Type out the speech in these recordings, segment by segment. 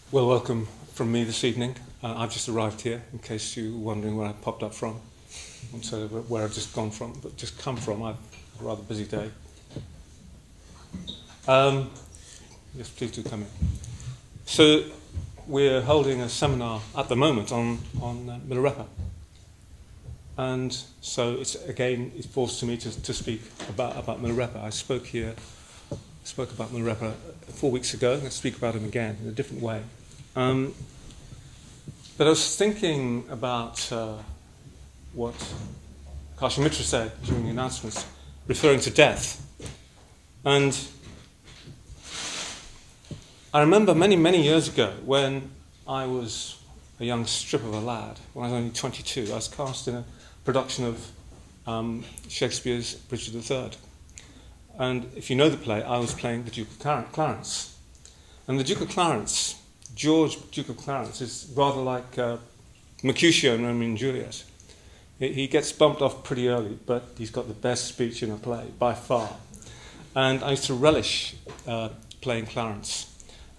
Well, welcome from me this evening. I've just arrived here, in case you're wondering where I popped up from. And so where I've just gone from, but just come from. I've a rather busy day. Yes, please do come in. So we're holding a seminar at the moment on Milarepa. And so it falls to me to speak about Milarepa. I spoke about Milarepa 4 weeks ago. Let's speak about him again in a different way. But I was thinking about what Mitra said during the announcements, referring to death. And I remember many years ago when I was a young strip of a lad, when I was only 22, I was cast in a production of Shakespeare's Richard III. And if you know the play, I was playing the Duke of Clarence. And the Duke of Clarence, George Duke of Clarence, is rather like Mercutio in Romeo and Juliet. He gets bumped off pretty early, but he's got the best speech in a play, by far. And I used to relish playing Clarence.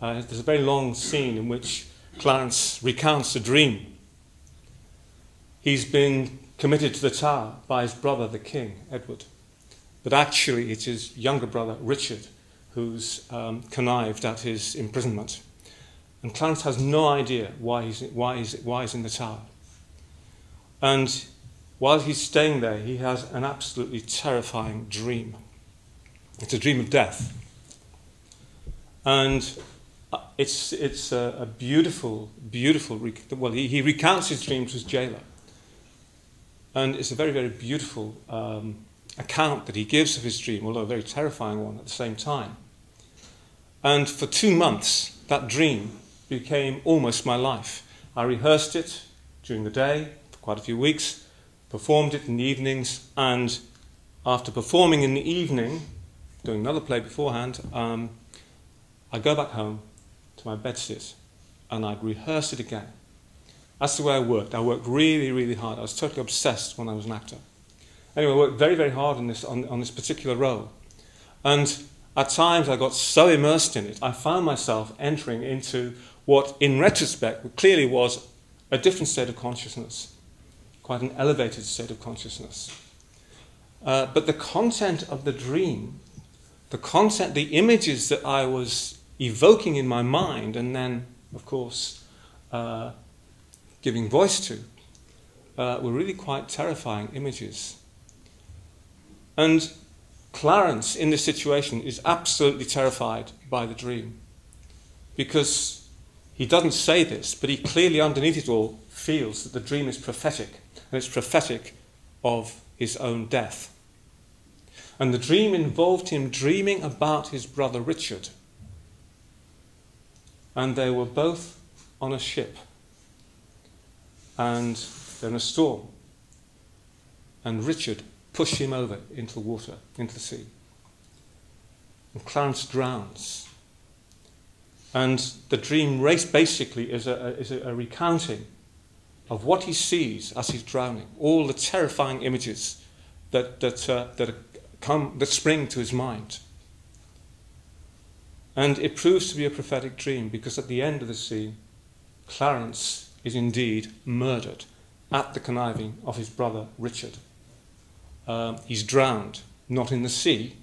There's a very long scene in which Clarence recounts a dream. He's been committed to the Tower by his brother, the King, Edward. But actually it's his younger brother, Richard, who's connived at his imprisonment. And Clarence has no idea why he's in the Tower. And while he's staying there, he has an absolutely terrifying dream. It's a dream of death. And it's a beautiful, well, he recounts his dream to his jailer. And it's a very beautiful account that he gives of his dream, although a very terrifying one at the same time. And for 2 months, that dream became almost my life. I rehearsed it during the day for quite a few weeks, performed it in the evenings, and after performing in the evening, doing another play beforehand, I'd go back home to my bedsit and I'd rehearse it again. That's the way I worked. I worked really hard. I was totally obsessed when I was an actor. Anyway, I worked very hard on this particular role. And at times I got so immersed in it, I found myself entering into what, in retrospect, clearly was a different state of consciousness, quite an elevated state of consciousness. But the content of the dream, the images that I was evoking in my mind, and then, of course, giving voice to, were really quite terrifying images. And Clarence, in this situation, is absolutely terrified by the dream, because he doesn't say this, but he clearly, underneath it all, feels that the dream is prophetic, and it's prophetic of his own death. And the dream involved him dreaming about his brother Richard. And they were both on a ship, and they're in a storm, and Richard pushed him over into the water, into the sea. And Clarence drowns. And the dream race basically is a recounting of what he sees as he's drowning, all the terrifying images that spring to his mind. And it proves to be a prophetic dream, because at the end of the scene, Clarence is indeed murdered at the conniving of his brother Richard. He's drowned, not in the sea,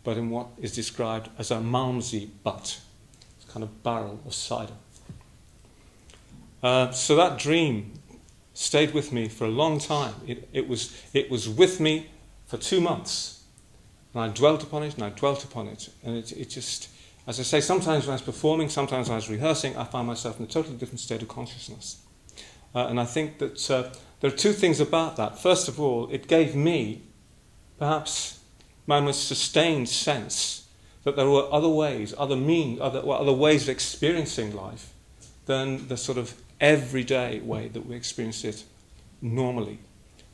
but in what is described as a malmsey butt, it's a kind of barrel of cider. So that dream stayed with me for a long time. It was with me for 2 months, and I dwelt upon it, and it just, as I say, sometimes when I was performing, sometimes when I was rehearsing, I found myself in a totally different state of consciousness. And I think that there are 2 things about that. First of all, it gave me perhaps my most sustained sense that there were other ways, other ways of experiencing life than the sort of everyday way that we experience it normally.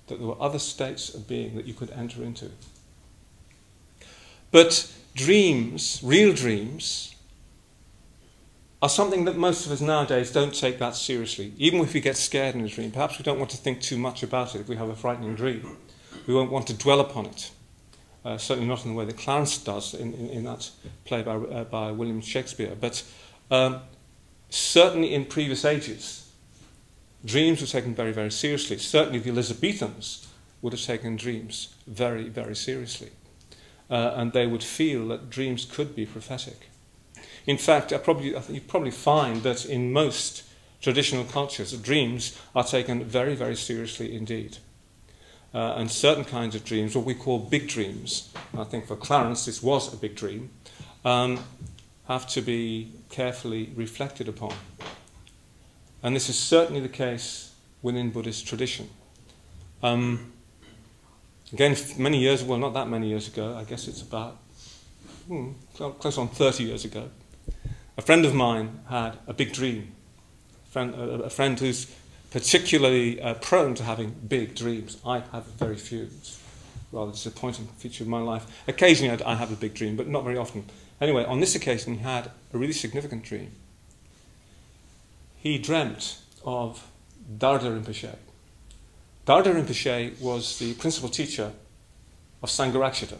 That there were other states of being that you could enter into. But dreams, real dreams, are something that most of us nowadays don't take that seriously. Even if we get scared in a dream, perhaps we don't want to think too much about it if we have a frightening dream. We won't want to dwell upon it. Certainly not in the way that Clarence does in that play by William Shakespeare. But certainly in previous ages, dreams were taken very, very seriously. Certainly the Elizabethans would have taken dreams very, very seriously. And they would feel that dreams could be prophetic. In fact, I think you probably find that in most traditional cultures, dreams are taken very, very seriously indeed. And certain kinds of dreams, what we call big dreams, and I think for Clarence this was a big dream, have to be carefully reflected upon. And this is certainly the case within Buddhist tradition. Again, many years, well, not that many years ago, I guess it's about close on 30 years ago, a friend of mine had a big dream. A friend who's particularly prone to having big dreams. I have very few. It's a rather disappointing feature of my life. Occasionally I have a big dream, but not very often. Anyway, on this occasion he had a really significant dream. He dreamt of Darda Rinpoche. Darda Rinpoche was the principal teacher of Sangharakshita,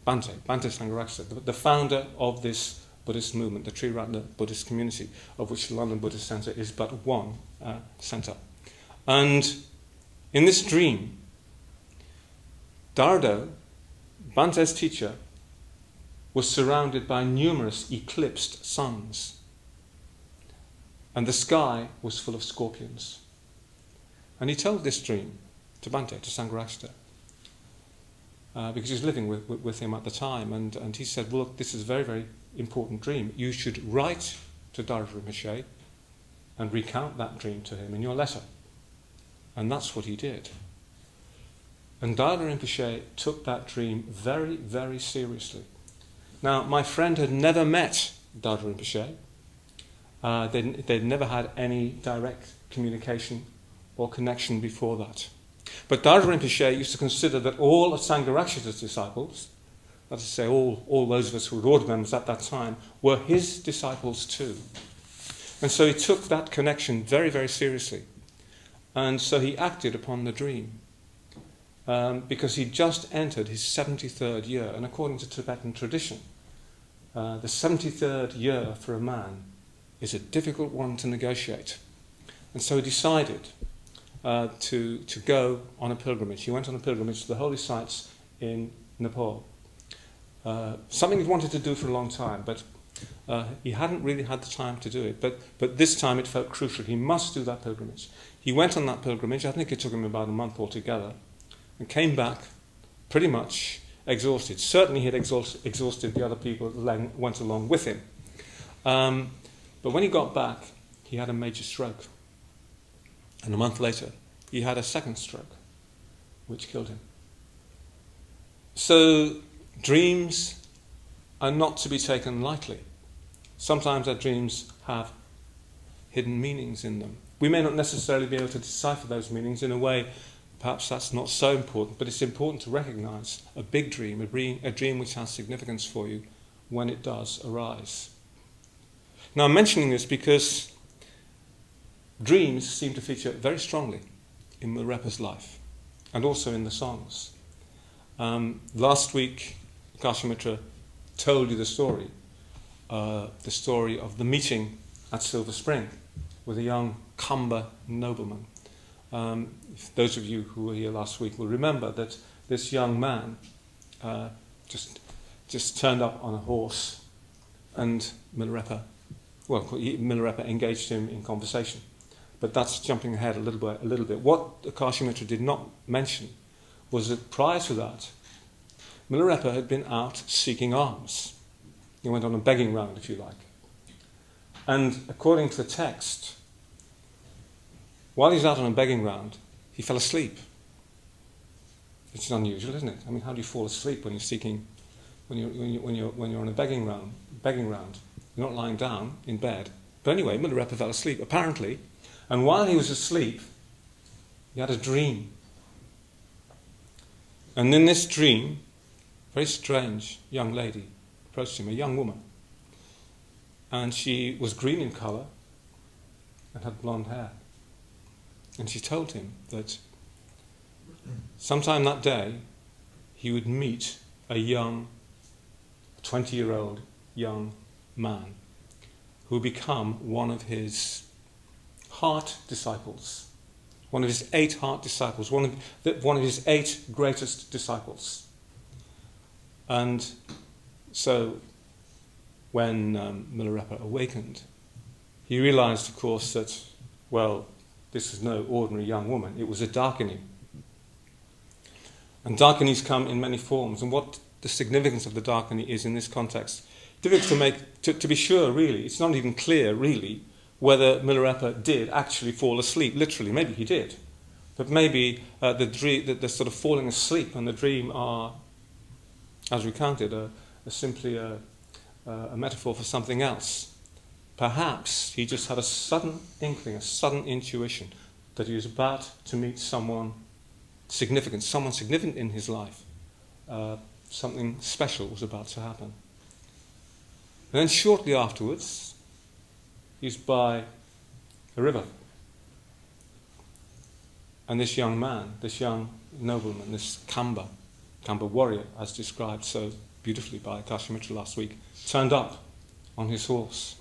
Bhante Sangharakshita, the founder of this Buddhist movement, the Triratna Buddhist community, of which the London Buddhist Centre is but one centre. And in this dream, Dardo, Bhante's teacher, was surrounded by numerous eclipsed suns. And the sky was full of scorpions. And he told this dream to Bhante, to Sangharakshita, because he was living with him at the time. And he said, well, look, this is a very, very important dream. You should write to Darda Rinpoche and recount that dream to him in your letter. And that's what he did. And Darda Rinpoche took that dream very, very seriously. Now, my friend had never met Darda Rinpoche. They'd never had any direct communication or connection before that. But Darda Rinpoche used to consider that all of Sangharakshita's disciples, that is to say all those of us who were order members at that time, were his disciples too. And so he took that connection very, very seriously. And so he acted upon the dream. Because he just entered his 73rd year. And according to Tibetan tradition, the 73rd year for a man is a difficult one to negotiate. And so he decided to go on a pilgrimage. He went on a pilgrimage to the holy sites in Nepal. Something he wanted to do for a long time, but he hadn't really had the time to do it. But this time it felt crucial. He must do that pilgrimage. He went on that pilgrimage. I think it took him about a month altogether, and came back pretty much exhausted. Certainly he had exhausted the other people that went along with him. But when he got back, he had a major stroke. And a month later, he had a second stroke, which killed him. So dreams are not to be taken lightly. Sometimes our dreams have hidden meanings in them. We may not necessarily be able to decipher those meanings. In a way, perhaps that's not so important, but it's important to recognize a big dream, a dream which has significance for you when it does arise. Now, I'm mentioning this because dreams seem to feature very strongly in Milarepa's life and also in the songs. Last week, Akashamitra told you the story of the meeting at Silver Spring with a young Kamba nobleman. Those of you who were here last week will remember that this young man just turned up on a horse, and Milarepa engaged him in conversation. But that's jumping ahead a little bit. What Akashamitra did not mention was that prior to that, Milarepa had been out seeking alms. He went on a begging round, if you like. And according to the text, while he's out on a begging round, he fell asleep. It's unusual, isn't it? I mean, how do you fall asleep when you're seeking, when you're on a begging round? You're not lying down in bed. But anyway, Milarepa fell asleep, apparently. And while he was asleep, he had a dream. And in this dream, a very strange young lady approached him, a young woman. And she was green in colour and had blonde hair. And she told him that sometime that day he would meet a young, 20-year-old young man who become one of his heart disciples, one of his 8 heart disciples, one of his 8 greatest disciples. And so when Milarepa awakened, he realized, of course, that, well, this was no ordinary young woman. It was a Dakini. And Dakinis come in many forms. And what the significance of the Dakini is in this context, difficult to be sure, really. It's not even clear, really, whether Milarepa did actually fall asleep, literally. Maybe he did. But maybe the sort of falling asleep and the dream are, as recounted, simply a metaphor for something else. Perhaps he just had a sudden inkling, a sudden intuition that he was about to meet someone significant in his life. Something special was about to happen. And then shortly afterwards, he's by a river. And this young man, this young nobleman, this Kamba warrior, as described so beautifully by Akashamitra last week, turned up on his horse.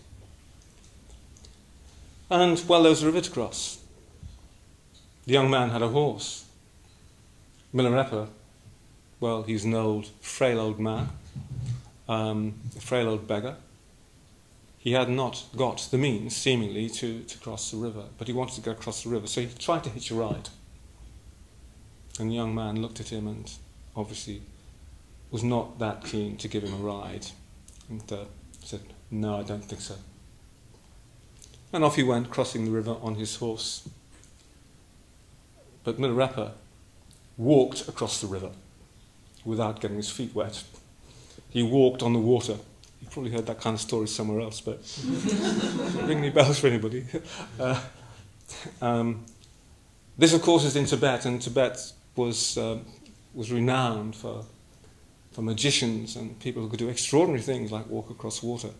And, well, there was a river to cross. The young man had a horse. Milarepa, well, he's an old, frail old man, a frail old beggar. He had not got the means, seemingly, to cross the river, but he wanted to go across the river, so he tried to hitch a ride. And the young man looked at him and obviously was not that keen to give him a ride, and said, "No, I don't think so." And off he went, crossing the river on his horse. But Milarepa walked across the river without getting his feet wet. He walked on the water. You've probably heard that kind of story somewhere else, but ring any bells for anybody. This, of course, is in Tibet, and Tibet was renowned for magicians and people who could do extraordinary things like walk across water.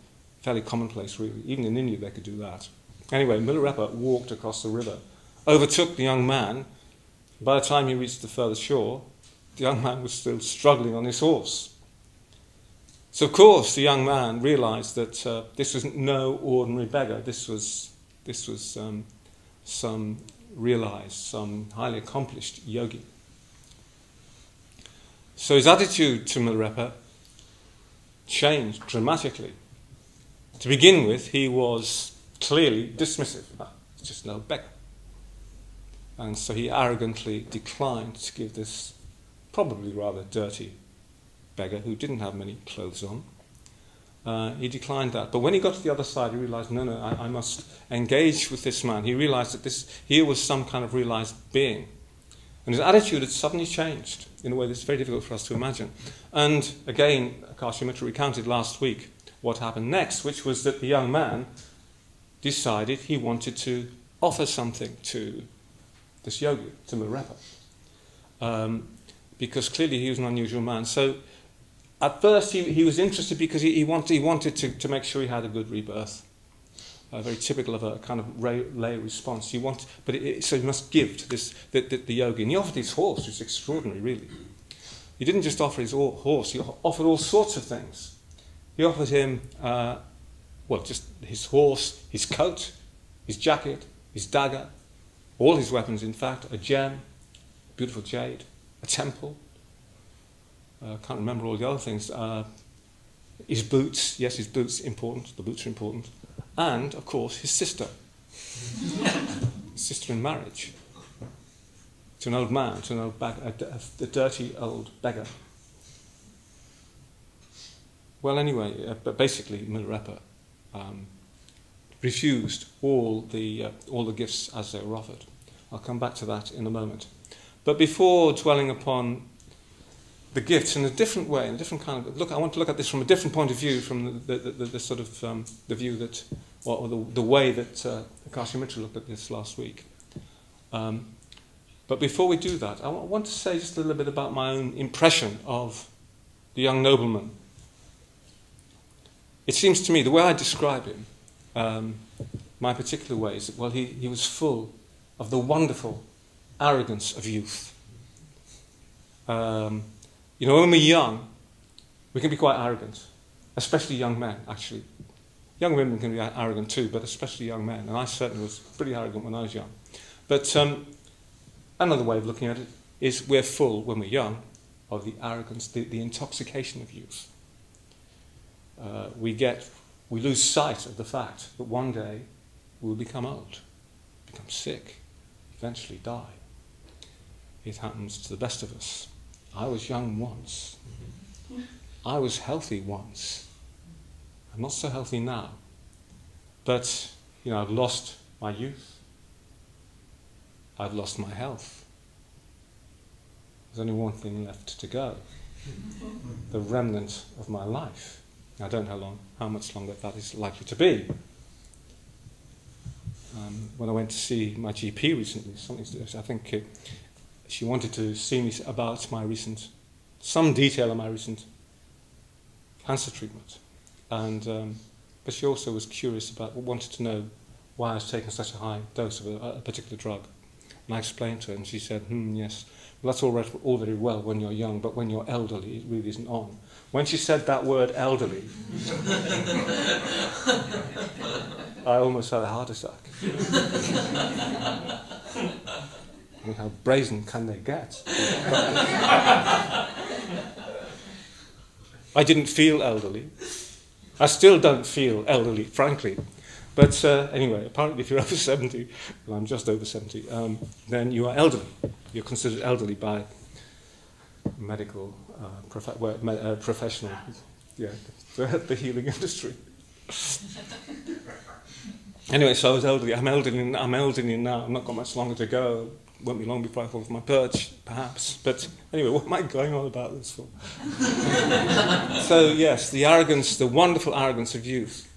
Fairly commonplace, really. Even in India, they could do that. Anyway, Milarepa walked across the river, overtook the young man. By the time he reached the further shore, the young man was still struggling on his horse. So, of course, the young man realized that this was no ordinary beggar. This was some realized, some highly accomplished yogi. So his attitude to Milarepa changed dramatically. To begin with, he was clearly dismissive. It's just no beggar. And so he arrogantly declined to give this probably rather dirty beggar, who didn't have many clothes on, he declined that. But when he got to the other side, he realized, no, I must engage with this man. He realized that here was some kind of realized being. And his attitude had suddenly changed in a way that's very difficult for us to imagine. And again, Akashamitra recounted last week what happened next, which was that the young man decided he wanted to offer something to this yogi, to Milarepa, because clearly he was an unusual man. So at first he was interested because he wanted to make sure he had a good rebirth, very typical of a kind of lay response. So he must give to the yogi. And he offered his horse, which is extraordinary, really. He didn't just offer his horse, he offered all sorts of things. He offered him, just his horse, his coat, his jacket, his dagger, all his weapons, in fact, a gem, beautiful jade, a temple. I can't remember all the other things. His boots, yes, his boots, important, the boots are important. And, of course, his sister. His sister in marriage. To an old man, to an old a dirty old beggar. Well, anyway, but basically, Milarepa refused all the gifts as they were offered. I'll come back to that in a moment. But before dwelling upon the gifts in a different way, in a different kind of look, I want to look at this from a different point of view, from the sort of the view that, or the way that Akashamitra looked at this last week. But before we do that, I want to say just a little bit about my own impression of the young nobleman. It seems to me, the way I describe him, my particular way is that, well, he was full of the wonderful arrogance of youth. When we're young, we can be quite arrogant, especially young men, actually. Young women can be arrogant too, but especially young men. And I certainly was pretty arrogant when I was young. But another way of looking at it is we're full, when we're young, of the arrogance, the intoxication of youth. We lose sight of the fact that one day we'll become old, become sick, eventually die. It happens to the best of us. I was young once. I was healthy once. I'm not so healthy now. But, I've lost my youth. I've lost my health. There's only one thing left to go. The remnant of my life. I don't know how much longer that is likely to be. When I went to see my GP recently, I think she wanted to see me about some detail of my recent cancer treatment. But she also was curious wanted to know why I was taking such a high dose of a particular drug. And I explained to her, and she said, yes, well, that's all very well when you're young, but when you're elderly, it really isn't on. When she said that word elderly, I almost had a heart attack. I mean, how brazen can they get? I didn't feel elderly. I still don't feel elderly, frankly. But anyway, apparently if you're over 70, well, I'm just over 70, then you are elderly. You're considered elderly by medical professional, the healing industry. Anyway, so I was elderly. I'm elderly now. I've not got much longer to go. Won't be long before I fall off my perch, perhaps. But anyway, what am I going on about this for? So yes, the arrogance, the wonderful arrogance of youth.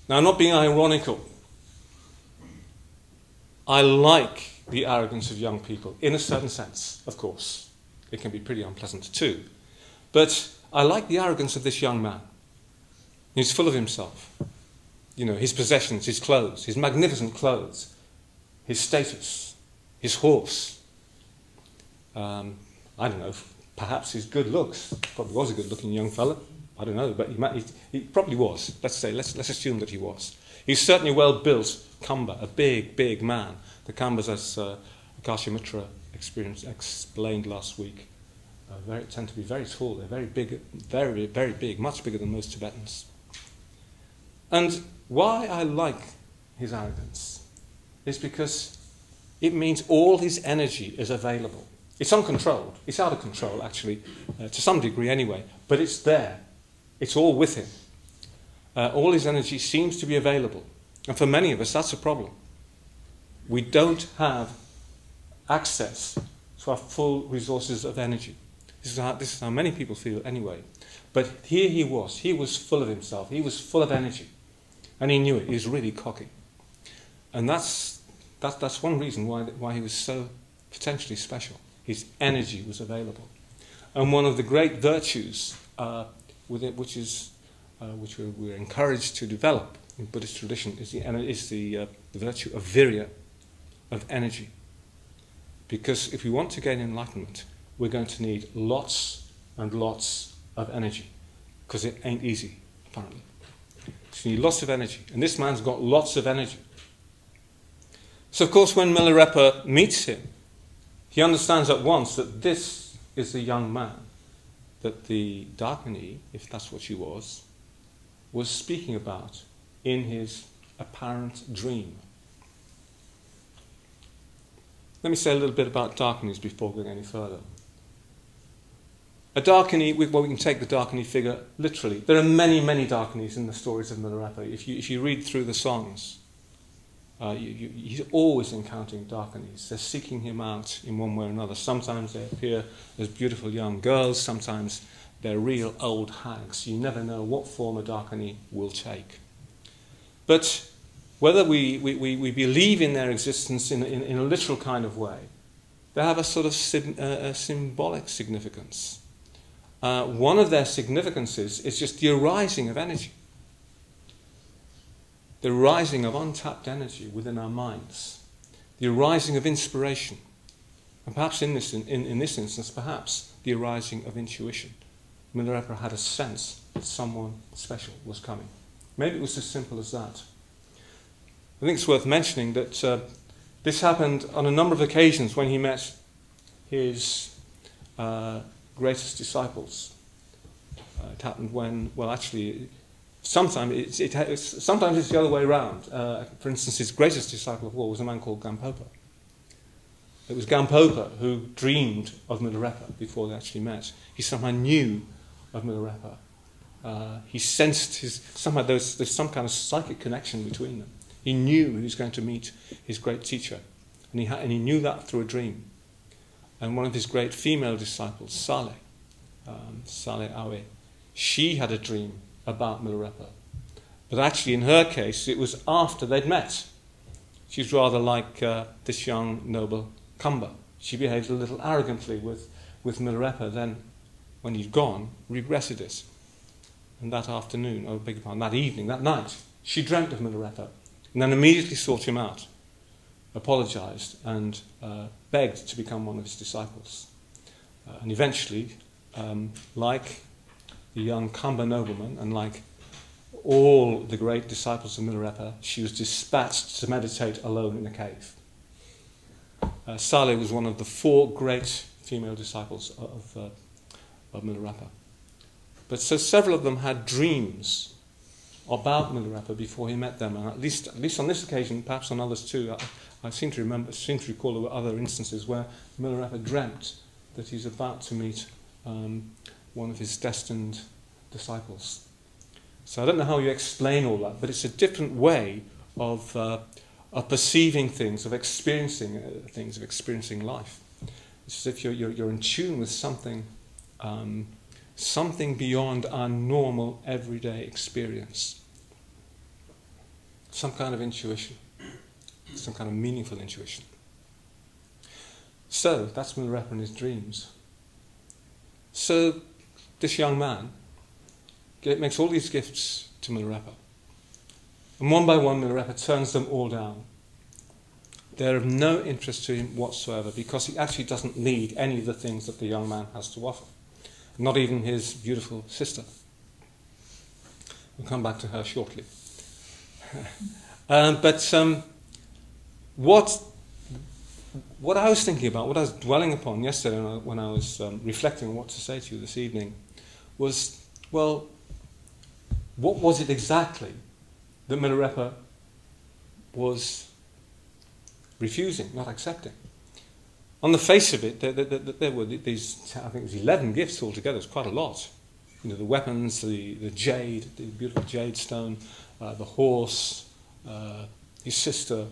Now, I'm not being ironical. I like the arrogance of young people, in a certain sense, of course. It can be pretty unpleasant too. But I like the arrogance of this young man. He's full of himself. His possessions, his clothes, his magnificent clothes, his status, his horse. I don't know, perhaps his good looks. Probably was a good-looking young fella. I don't know, but he probably was. Let's assume that he was. He's certainly well-built Kamba, a big, big man. The Kambas, as Devamitra explained last week, tend to be very tall. They're very big, very, very big, much bigger than most Tibetans. And why I like his arrogance is because it means all his energy is available. It's uncontrolled. It's out of control, actually, to some degree anyway, but it's there. It's all with him. All his energy seems to be available. And for many of us, that's a problem. We don't have access to our full resources of energy. This is how many people feel anyway. But here he was full of himself. He was full of energy. And he knew it. He was really cocky. And that's one reason why he was so potentially special. His energy was available. And one of the great virtues which we're encouraged to develop in Buddhist tradition is the virtue of virya, of energy. Because if we want to gain enlightenment, we're going to need lots and lots of energy. Because it ain't easy, apparently. So you need lots of energy. And this man's got lots of energy. So of course when Milarepa meets him, he understands at once that this is the young man that the Dakini, if that's what she was speaking about in his apparent dream. Let me say a little bit about Dakinis before going any further. A Dakini, we can take the Dakini figure literally. There are many, many Dakinis in the stories of Milarepa. If you read through the songs, he's always encountering Dakinis. They're seeking him out in one way or another. Sometimes they appear as beautiful young girls, sometimes they're real old hags. You never know what form a Dakini will take. But whether we believe in their existence in a literal kind of way, they have a sort of symbolic significance. One of their significances is just the arising of energy. The arising of untapped energy within our minds. The arising of inspiration. And perhaps in this instance, perhaps the arising of intuition. Milarepa had a sense that someone special was coming. Maybe it was as simple as that. I think it's worth mentioning that this happened on a number of occasions when he met his greatest disciples. It happened when, well, actually, sometimes it's the other way around. For instance, his greatest disciple of all was a man called Gampopa. It was Gampopa who dreamed of Milarepa before they actually met. He somehow knew of Milarepa. He sensed somehow there's some kind of psychic connection between them. He knew he was going to meet his great teacher, and he knew that through a dream. And one of his great female disciples, Saleh Awe, she had a dream about Milarepa. But actually, in her case, it was after they'd met. She's rather like this young noble Kamba. She behaved a little arrogantly with Milarepa, then, when he'd gone, regretted it. And that afternoon, that evening, that night, she dreamt of Milarepa, and then immediately sought him out, apologised, and begged to become one of his disciples. And eventually, like the young Kamba nobleman, and like all the great disciples of Milarepa, she was dispatched to meditate alone in a cave. Saleh was one of the 4 great female disciples of Milarepa. But so several of them had dreams about Milarepa before he met them, and at least on this occasion, perhaps on others too, I seem to recall there were other instances where Milarepa dreamt that he's about to meet one of his destined disciples. So I don't know how you explain all that, but it's a different way of perceiving things, of experiencing things, of experiencing life. It's as if you're in tune with something beyond our normal everyday experience. Some kind of intuition, some kind of meaningful intuition. So that's Milarepa and his dreams. So this young man makes all these gifts to Milarepa. And one by one, Milarepa turns them all down. They're of no interest to him whatsoever, because he actually doesn't need any of the things that the young man has to offer. Not even his beautiful sister. We'll come back to her shortly. What I was thinking about, what I was dwelling upon yesterday when I was reflecting on what to say to you this evening, was, well, what was it exactly that Milarepa was refusing, not accepting? On the face of it, there were these, I think it was 11 gifts altogether. It's quite a lot. You know, the weapons, the jade, the beautiful jade stone, the horse, his sister,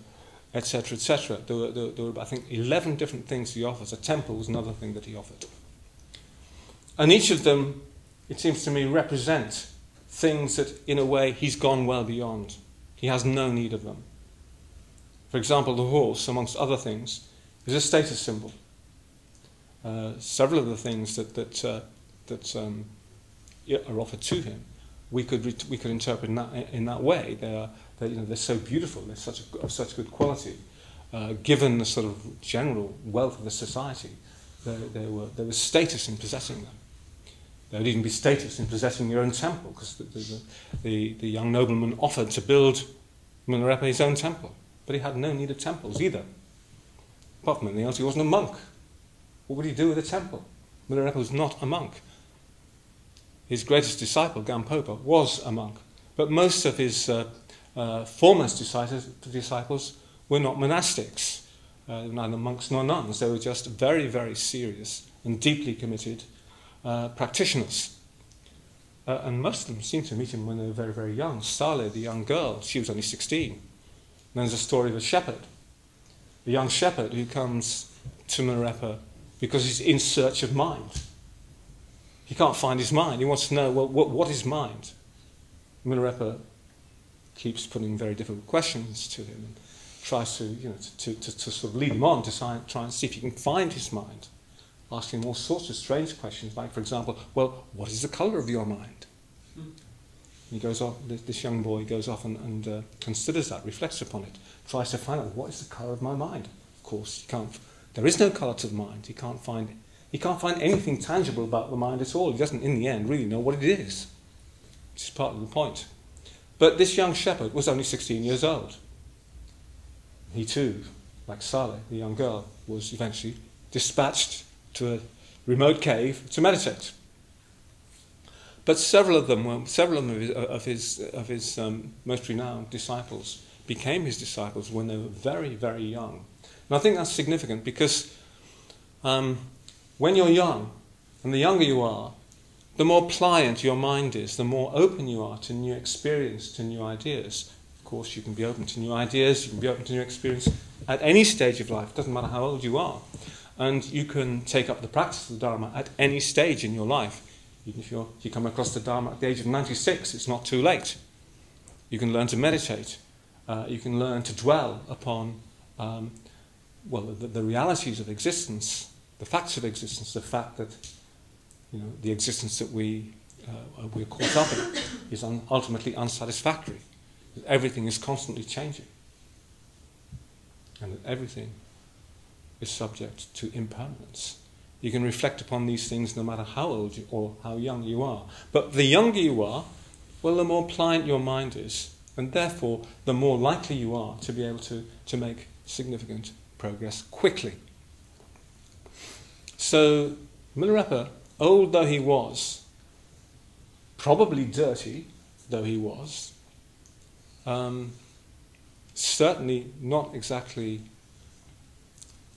etc., etc. There were, I think, 11 different things he offers. A temple was another thing that he offered. And each of them, it seems to me, represent things that, in a way, he's gone well beyond. He has no need of them. For example, the horse, amongst other things, is a status symbol. Several of the things that are offered to him, we could interpret in that way. They're so beautiful. They're of such good quality. Given the sort of general wealth of the society, there was status in possessing them. There would even be status in possessing your own temple, because the young nobleman offered to build Milarepa his own temple, but he had no need of temples either. Apart from anything else, he wasn't a monk. What would he do with a temple? Milarepa was not a monk. His greatest disciple, Gampopa, was a monk, but most of his foremost disciples were not monastics, neither monks nor nuns. They were just very, very serious and deeply committed practitioners. And most of them seemed to meet him when they were very, very young. Saleh, the young girl, she was only 16. And then there's a story of a shepherd, a young shepherd who comes to Milarepa because he's in search of mind. He can't find his mind. He wants to know, well, what is mind? Milarepa keeps putting very difficult questions to him and tries to sort of lead him on to try and see if he can find his mind, asking him all sorts of strange questions, like, for example, well, what is the colour of your mind? And he goes off, this young boy goes off and considers that, reflects upon it, tries to find out, what is the colour of my mind? Of course, there is no colour to the mind. He can't find anything tangible about the mind at all. He doesn't, in the end, really know what it is, which is part of the point. But this young shepherd was only 16 years old. He too, like Saleh, the young girl, was eventually dispatched to a remote cave to meditate. But several of his most renowned disciples became his disciples when they were very, very young. And I think that's significant because when you're young, and the younger you are, the more pliant your mind is, the more open you are to new experience, to new ideas. Of course, you can be open to new ideas, you can be open to new experience at any stage of life. It doesn't matter how old you are. And you can take up the practice of the Dharma at any stage in your life. Even if you come across the Dharma at the age of 96, it's not too late. You can learn to meditate. You can learn to dwell upon the realities of existence, the facts of existence, the fact that the existence that we're caught up in is ultimately unsatisfactory. That everything is constantly changing. And that everything is subject to impermanence. You can reflect upon these things no matter how old you or how young you are. But the younger you are, well, the more pliant your mind is, and therefore the more likely you are to be able to make significant progress quickly. So Milarepa, old though he was, probably dirty though he was, certainly not exactly,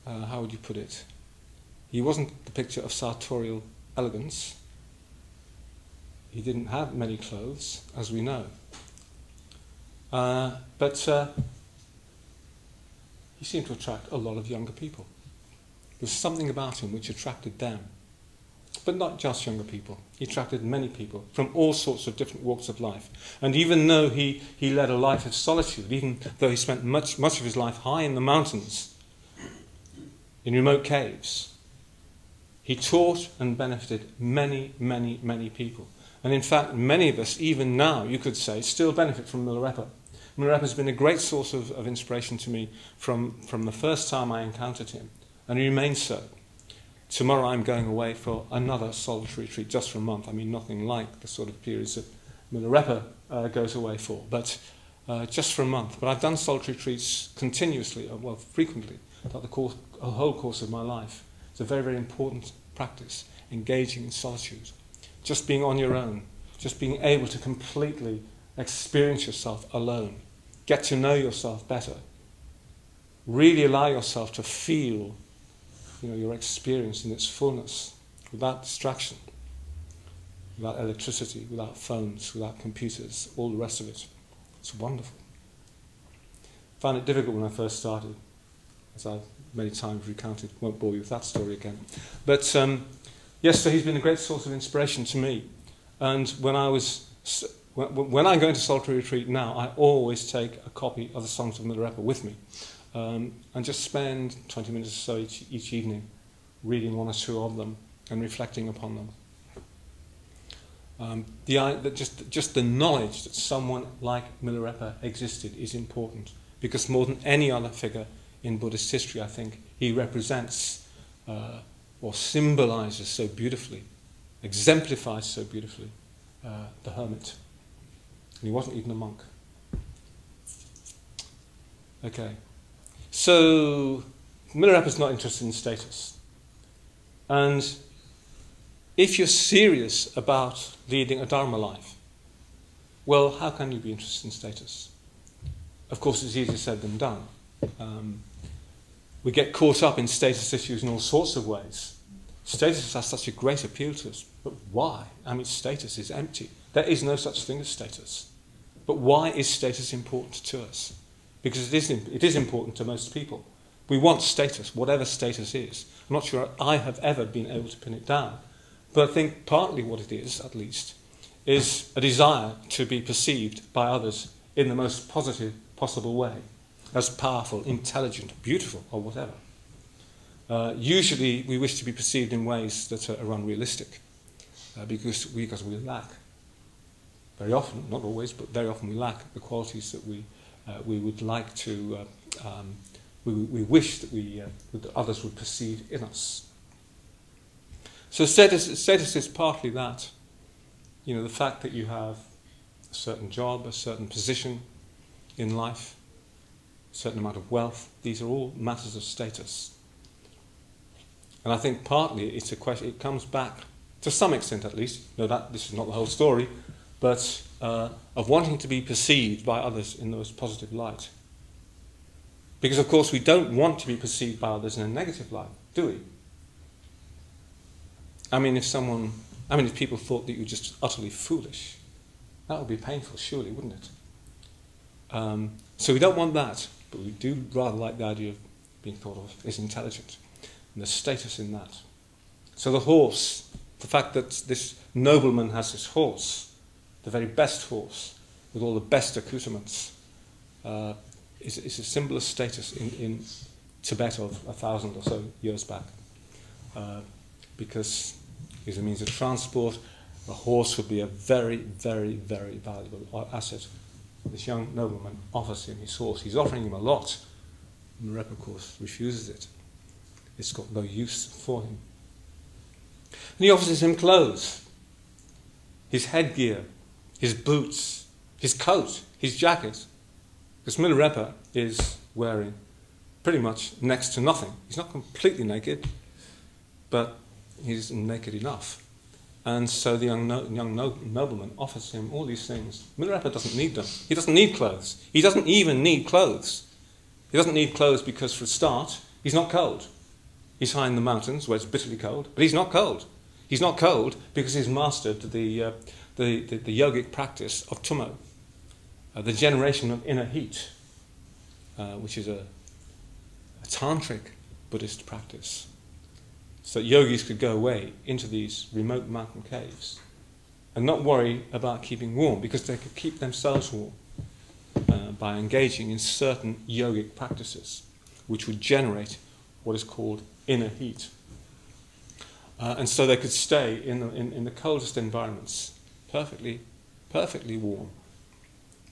how would you put it? He wasn't the picture of sartorial elegance. He didn't have many clothes, as we know. But he seemed to attract a lot of younger people. There was something about him which attracted them. But not just younger people. He attracted many people from all sorts of different walks of life. And even though he led a life of solitude, even though he spent much of his life high in the mountains, in remote caves, he taught and benefited many, many, many people. And in fact, many of us, even now, you could say, still benefit from Milarepa. Milarepa has been a great source of inspiration to me from the first time I encountered him, and he remains so. Tomorrow I'm going away for another solitary retreat, just for a month. I mean, nothing like the sort of periods that Milarepa goes away for, but just for a month. But I've done solitary retreats continuously, frequently, throughout the whole course of my life. It's a very, very important practice, engaging in solitude. Just being on your own, just being able to completely experience yourself alone, get to know yourself better, really allow yourself to feel your experience in its fullness, without distraction, without electricity, without phones, without computers, all the rest of it. It's wonderful. I found it difficult when I first started, as I've many times recounted. Won't bore you with that story again. But yes, so he's been a great source of inspiration to me. And when I go into solitary retreat now, I always take a copy of the Songs of Milarepa with me, and just spend 20 minutes or so each evening reading one or two of them and reflecting upon them. Just the knowledge that someone like Milarepa existed is important, because more than any other figure in Buddhist history, I think, he represents or symbolises so beautifully, exemplifies so beautifully the hermit. And he wasn't even a monk. Okay. So Milarepa's not interested in status. And if you're serious about leading a Dharma life, well, how can you be interested in status? Of course, it's easier said than done. We get caught up in status issues in all sorts of ways. Status has such a great appeal to us, but why? I mean, status is empty. There is no such thing as status. But why is status important to us? Because it is important to most people. We want status, whatever status is. I'm not sure I have ever been able to pin it down. But I think partly what it is, at least, is a desire to be perceived by others in the most positive possible way, as powerful, intelligent, beautiful, or whatever. Usually we wish to be perceived in ways that are unrealistic, because we lack. Very often, not always, but very often we lack the qualities that we would like to, we wish that others would perceive in us. So status is partly that, the fact that you have a certain job, a certain position in life, a certain amount of wealth. These are all matters of status. And I think partly it's a question, it comes back, to some extent at least, no, that this is not the whole story, but of wanting to be perceived by others in the most positive light. Because of course we don't want to be perceived by others in a negative light, do we? I mean, if people thought that you were just utterly foolish, that would be painful, surely, wouldn't it? So we don't want that, but we do rather like the idea of being thought of as intelligent, and the status in that. So the horse, the fact that this nobleman has this horse, the very best horse, with all the best accoutrements, is a symbol of status in Tibet of 1,000 or so years back. Because as a means of transport, a horse would be a very, very, very valuable asset. This young nobleman offers him his horse. He's offering him a lot. Milarepa, of course, refuses it. It's got no use for him. And he offers him clothes, his headgear, his boots, his coat, his jacket. Because Milarepa is wearing pretty much next to nothing. He's not completely naked, but he's naked enough. And so the young nobleman offers him all these things. Milarepa doesn't need them. He doesn't need clothes. He doesn't even need clothes. He doesn't need clothes because, for a start, he's not cold. He's high in the mountains where it's bitterly cold, but he's not cold. He's not cold because he's mastered the yogic practice of tummo, the generation of inner heat, which is a tantric Buddhist practice. So that yogis could go away into these remote mountain caves and not worry about keeping warm, because they could keep themselves warm by engaging in certain yogic practices which would generate what is called inner heat. And so they could stay in the coldest environments, perfectly warm.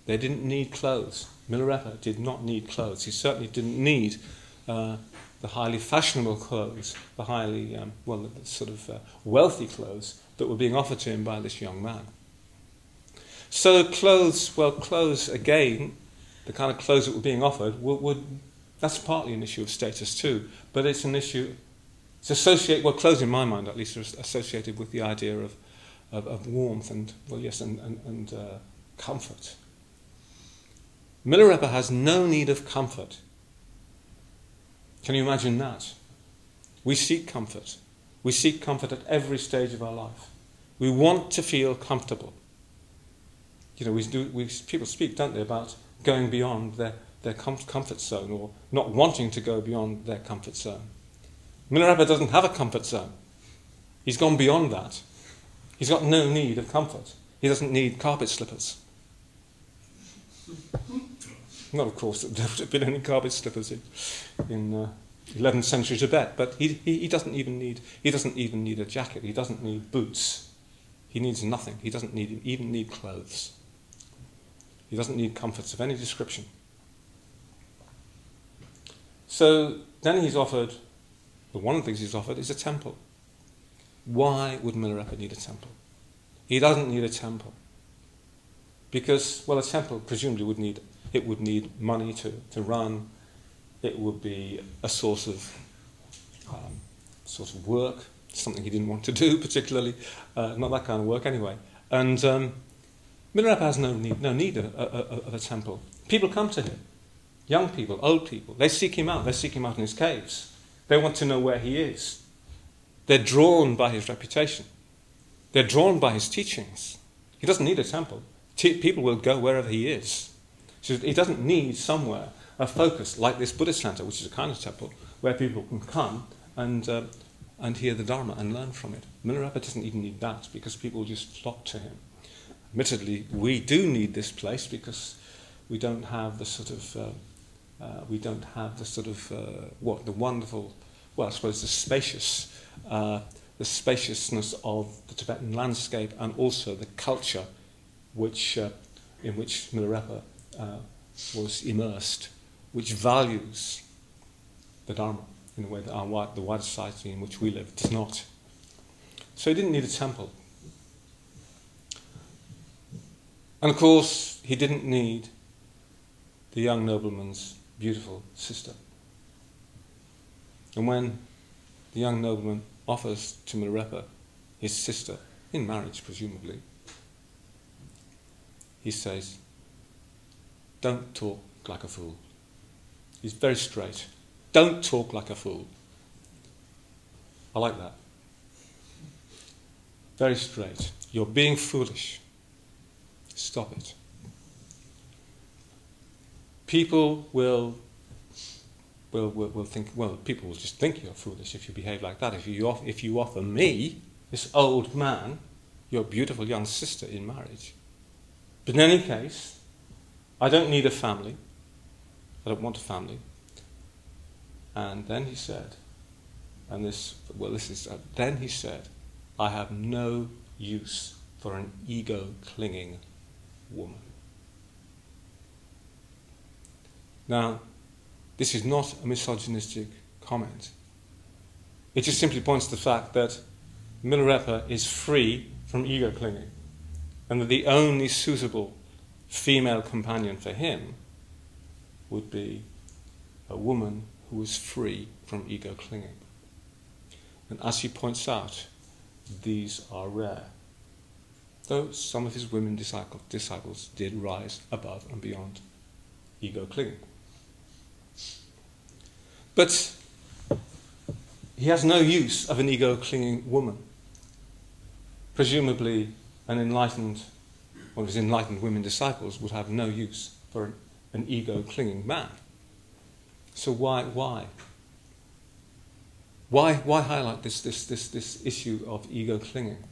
They didn't need clothes. Milarepa did not need clothes. He certainly didn't need the highly fashionable clothes, the highly, the sort of wealthy clothes that were being offered to him by this young man. So clothes again, the kind of clothes that were being offered, that's partly an issue of status too, but it's an issue, clothes in my mind at least are associated with the idea of warmth and comfort. Milarepa has no need of comfort. Can you imagine that? We seek comfort. We seek comfort at every stage of our life. We want to feel comfortable. You know, people speak, don't they, about going beyond their comfort zone, or not wanting to go beyond their comfort zone. Milarepa doesn't have a comfort zone. He's gone beyond that. He's got no need of comfort. He doesn't need carpet slippers. Not, of course, that there would have been any carpet slippers in 11th century Tibet, but he doesn't even need a jacket. He doesn't need boots. He needs nothing. He doesn't even need clothes. He doesn't need comforts of any description. So then he's offered, one of the things he's offered is a temple. Why would Milarepa need a temple? He doesn't need a temple. Because, a temple presumably would need money to run. It would be a source of work, something he didn't want to do particularly, not that kind of work anyway. And Milarepa has no need of a temple. People come to him, young people, old people. They seek him out. They seek him out in his caves. They want to know where he is. They're drawn by his reputation. They're drawn by his teachings. He doesn't need a temple. People will go wherever he is. So he doesn't need somewhere, a focus like this Buddhist center, which is a kind of temple, where people can come and hear the Dharma and learn from it. Milarepa doesn't even need that, because people just flock to him. Admittedly, we do need this place because we don't have the spaciousness of the Tibetan landscape, and also the culture in which Milarepa was immersed, which values the Dharma in a way that the wider society in which we live does not. So he didn't need a temple. And of course, he didn't need the young nobleman's beautiful sister. And when the young nobleman offers to Milarepa his sister, in marriage presumably, he says, "Don't talk like a fool." He's very straight. Don't talk like a fool. I like that. Very straight. You're being foolish. Stop it. People will think, well, people will just think you're foolish if you behave like that. If you offer me, this old man, your beautiful young sister in marriage. But in any case, I don't need a family. I don't want a family. And then he said, then he said, I have no use for an ego-clinging woman. Now, this is not a misogynistic comment. It just simply points to the fact that Milarepa is free from ego-clinging, and that the only suitable female companion for him would be a woman who is free from ego-clinging. And as he points out, these are rare, though some of his women disciples did rise above and beyond ego-clinging. But he has no use of an ego-clinging woman. Presumably, one of his enlightened women disciples would have no use for an ego-clinging man. So why highlight this issue of ego-clinging?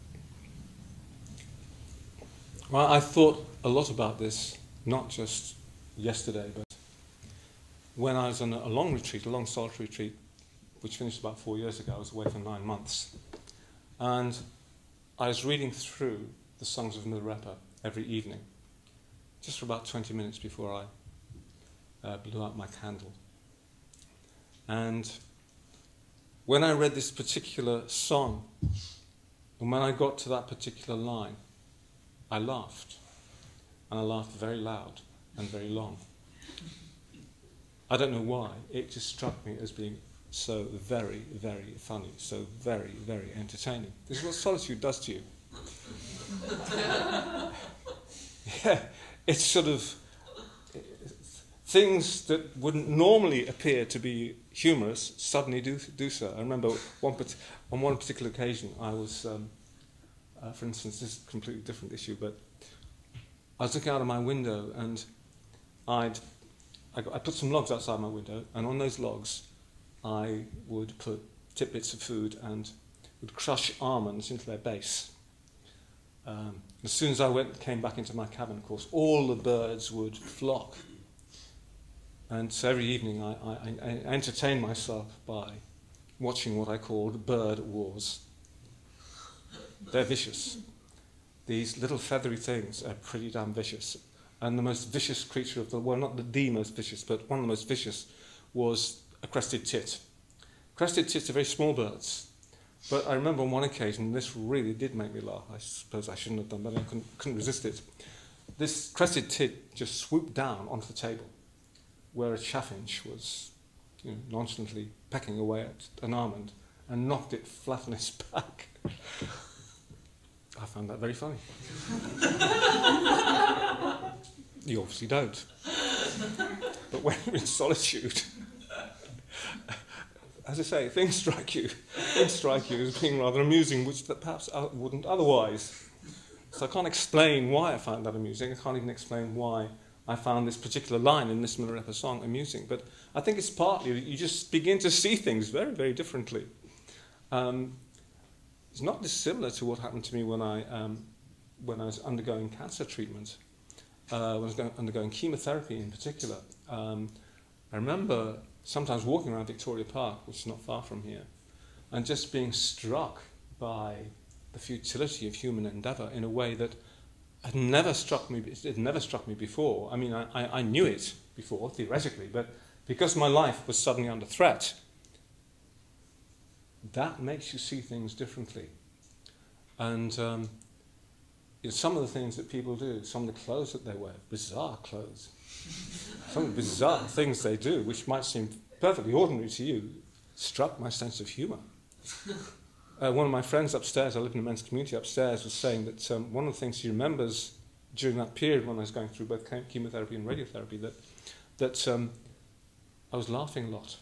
Well, I thought a lot about this, not just yesterday, but when I was on a long solitary retreat, which finished about 4 years ago. I was away for 9 months. And I was reading through the songs of Milarepa every evening, just for about 20 minutes before I blew out my candle. And when I read this particular song, and when I got to that particular line, I laughed. And I laughed very loud and very long. I don't know why. It just struck me as being so very, very funny, so very, very entertaining. This is what solitude does to you. Yeah, it's sort of things that wouldn't normally appear to be humorous suddenly do so. I remember on one particular occasion I was, for instance, this is a completely different issue, but I was looking out of my window and I put some logs outside my window, and on those logs I would put tidbits of food and would crush almonds into their base. As soon as I came back into my cabin, of course, all the birds would flock. And so every evening I entertained myself by watching what I called bird wars. They're vicious. These little feathery things are pretty damn vicious. And the most vicious creature of well, not the most vicious, but one of the most vicious was a crested tit. Crested tits are very small birds. But I remember on one occasion, this really did make me laugh. I suppose I shouldn't have done, but I couldn't resist it. This crested tit just swooped down onto the table where a chaffinch was nonchalantly pecking away at an almond and knocked it flat on its back. I found that very funny. You obviously don't. But when you're in solitude, as I say, things strike you as being rather amusing, which that perhaps I wouldn't otherwise. So I can't explain why I found that amusing. I can't even explain why I found this particular line in this Milarepa song amusing. But I think it's partly that you just begin to see things very, very differently. It's not dissimilar to what happened to me when I was undergoing cancer treatment, when I was undergoing chemotherapy in particular. I remember sometimes walking around Victoria Park, which is not far from here, and just being struck by the futility of human endeavour in a way that had never struck me. It had never struck me before. I mean, I knew it before theoretically, but because my life was suddenly under threat, that makes you see things differently. And some of the things that people do, some of the clothes that they wear, bizarre clothes, some of the bizarre things they do, which might seem perfectly ordinary to you, struck my sense of humour. One of my friends upstairs, I live in a men's community upstairs, was saying that one of the things he remembers during that period when I was going through both chemotherapy and radiotherapy, that I was laughing a lot.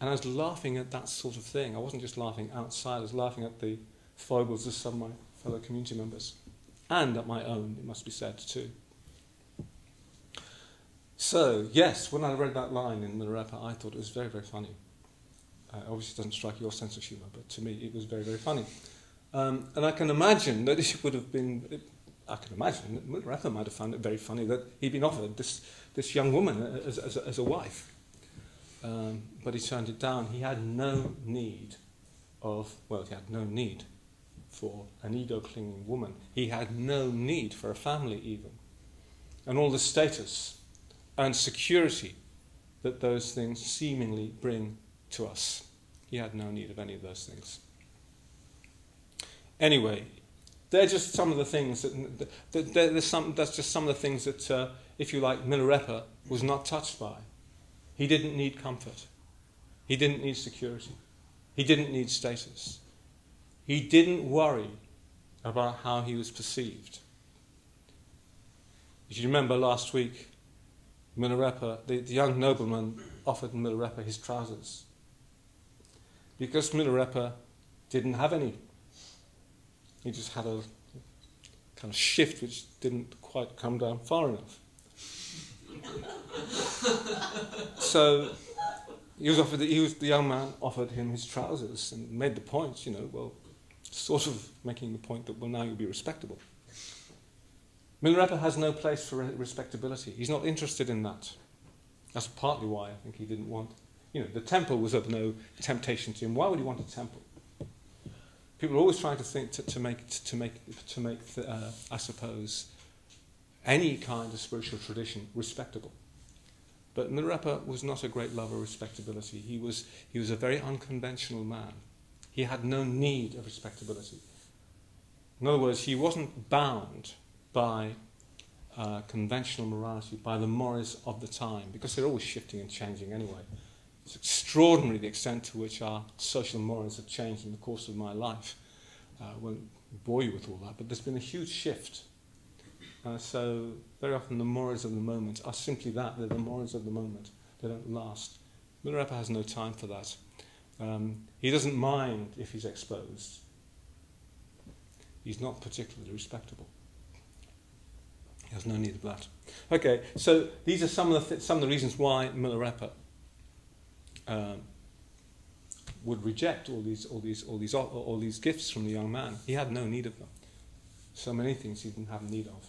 And I was laughing at that sort of thing. I wasn't just laughing outside, I was laughing at the foibles of some of my fellow community members. And at my own, it must be said too. So, yes, when I read that line in Milarepa, I thought it was very, very funny. Obviously it doesn't strike your sense of humour, but to me it was very, very funny. And I can imagine that it would have been... I can imagine that Milarepa might have found it very funny that he'd been offered this young woman as a wife. But he turned it down. He had no need for an ego-clinging woman. He had no need for a family even. And all the status and security that those things seemingly bring to us. He had no need of any of those things. Anyway, they're just some of the things that's just some of the things that, if you like, Milarepa was not touched by. He didn't need comfort. He didn't need security. He didn't need status. He didn't worry about how he was perceived. If you remember last week, Milarepa, the young nobleman offered Milarepa his trousers. Because Milarepa didn't have any. He just had a kind of shift which didn't quite come down far enough. So the young man offered him his trousers and made the point, sort of making the point that, well, now you'll be respectable. Milarepa has no place for respectability. He's not interested in that. That's partly why I think he didn't want... the temple was of no temptation to him. Why would he want a temple? People are always trying to think to make I suppose, any kind of spiritual tradition respectable. But Milarepa was not a great lover of respectability. He was a very unconventional man. He had no need of respectability. In other words, he wasn't bound by conventional morality, by the mores of the time, because they're always shifting and changing anyway. It's extraordinary the extent to which our social mores have changed in the course of my life. I won't bore you with all that, but there's been a huge shift. So very often the mores of the moment are simply that, they're the mores of the moment. They don't last. Milarepa has no time for that. He doesn't mind if he's exposed. He's not particularly respectable. He has no need of that. Okay, so these are some of the reasons why Milarepa would reject all these gifts from the young man. He had no need of them. So many things he didn't have need of.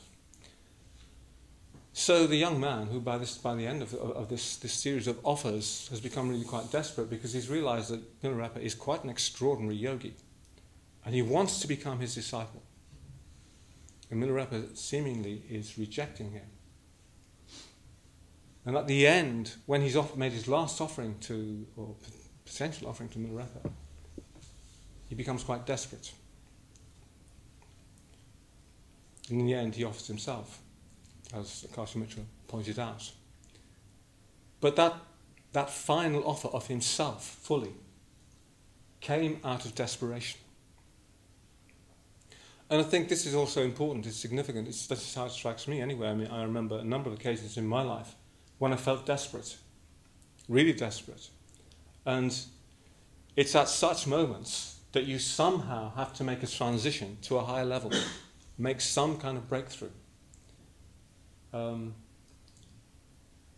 So the young man, who by the end of this series of offers has become really quite desperate, because he's realised that Milarepa is quite an extraordinary yogi, and he wants to become his disciple. And Milarepa seemingly is rejecting him. And at the end, when he's made his last offering or potential offering to Milarepa, he becomes quite desperate. And in the end, he offers himself, as Devamitra pointed out. But that final offer of himself fully came out of desperation. And I think this is also important, it's significant, this is how it strikes me anyway. I mean, I remember a number of occasions in my life when I felt desperate, really desperate. And it's at such moments that you somehow have to make a transition to a higher level, make some kind of breakthrough. I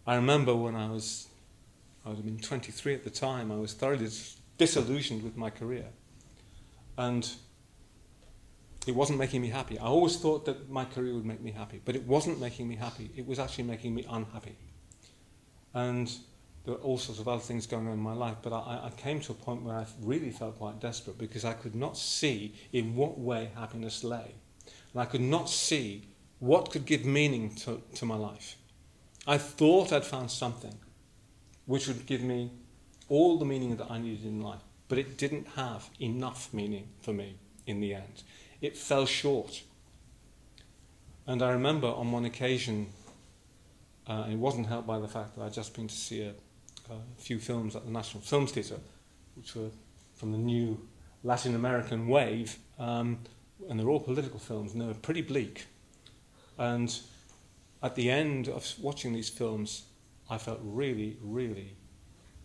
remember when I would have been 23 at the time, I was thoroughly disillusioned with my career. And it wasn't making me happy. I always thought that my career would make me happy, but it wasn't making me happy. It was actually making me unhappy. And there were all sorts of other things going on in my life, but I came to a point where I really felt quite desperate, because I could not see in what way happiness lay. And I could not see what could give meaning to my life. I thought I'd found something which would give me all the meaning that I needed in life, but it didn't have enough meaning for me in the end. It fell short. And I remember on one occasion, it wasn't helped by the fact that I'd just been to see a few films at the National Film Theatre, which were from the new Latin American wave, and they're all political films, and they were pretty bleak. And at the end of watching these films, I felt really, really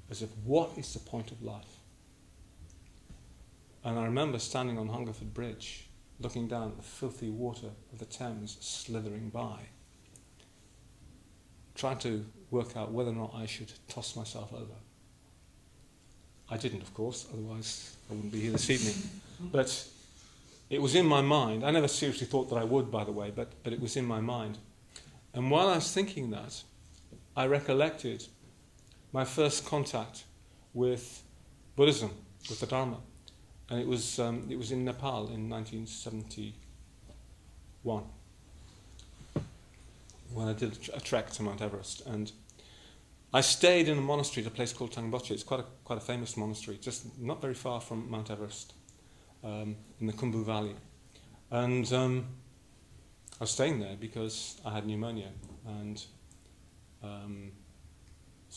as if, what is the point of life? And I remember standing on Hungerford Bridge, looking down at the filthy water of the Thames slithering by, trying to work out whether or not I should toss myself over. I didn't, of course, otherwise I wouldn't be here this evening. But it was in my mind. I never seriously thought that I would, by the way, but it was in my mind. And while I was thinking that, I recollected my first contact with Buddhism, with the Dharma. And it was in Nepal in 1971, when I did a trek to Mount Everest. And I stayed in a monastery at a place called Tangboche. It's quite a famous monastery, just not very far from Mount Everest, in the Khumbu Valley. And I was staying there because I had pneumonia, and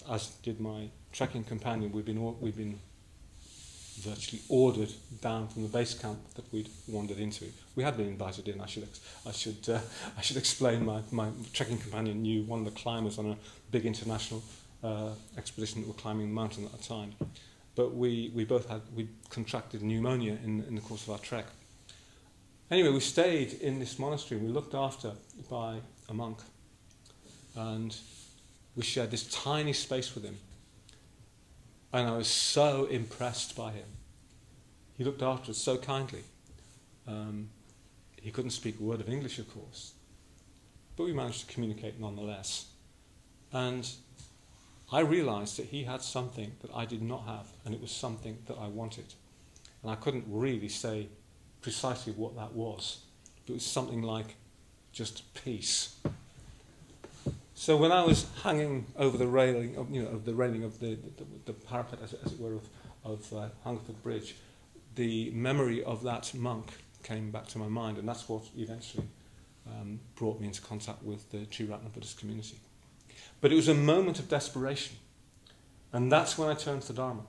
as did my trekking companion. We'd been virtually ordered down from the base camp that we'd wandered into. We had been invited in. I should explain. My trekking companion knew one of the climbers on a big international expedition that were climbing the mountain at the time. But we contracted pneumonia in the course of our trek. Anyway, we stayed in this monastery. We were looked after by a monk, and we shared this tiny space with him. And I was so impressed by him. He looked after us so kindly. He couldn't speak a word of English, of course, but we managed to communicate nonetheless. And I realized that he had something that I did not have, and it was something that I wanted. And I couldn't really say precisely what that was, but it was something like just peace. So when I was hanging over the railing of the parapet, as it were, of Hungerford Bridge, the memory of that monk came back to my mind, and that's what eventually brought me into contact with the Triratna Buddhist community. But it was a moment of desperation, and that's when I turned to the Dharma,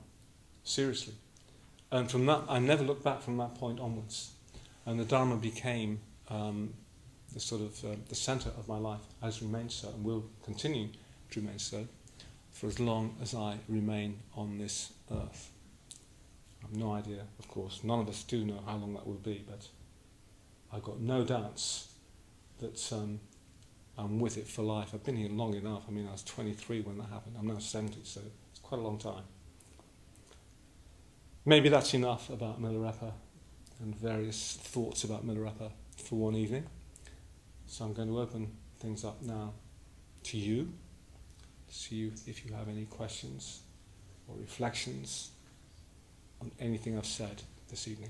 seriously. And from that, I never looked back from that point onwards, and the Dharma became the sort of the centre of my life, has remained so, and will continue to remain so for as long as I remain on this earth. I have no idea, of course, none of us do know how long that will be, but I've got no doubts that I'm with it for life. I've been here long enough. I mean, I was 23 when that happened. I'm now 70, so it's quite a long time. Maybe that's enough about Milarepa and various thoughts about Milarepa for one evening. So I'm going to open things up now to you, see if you have any questions or reflections on anything I've said this evening.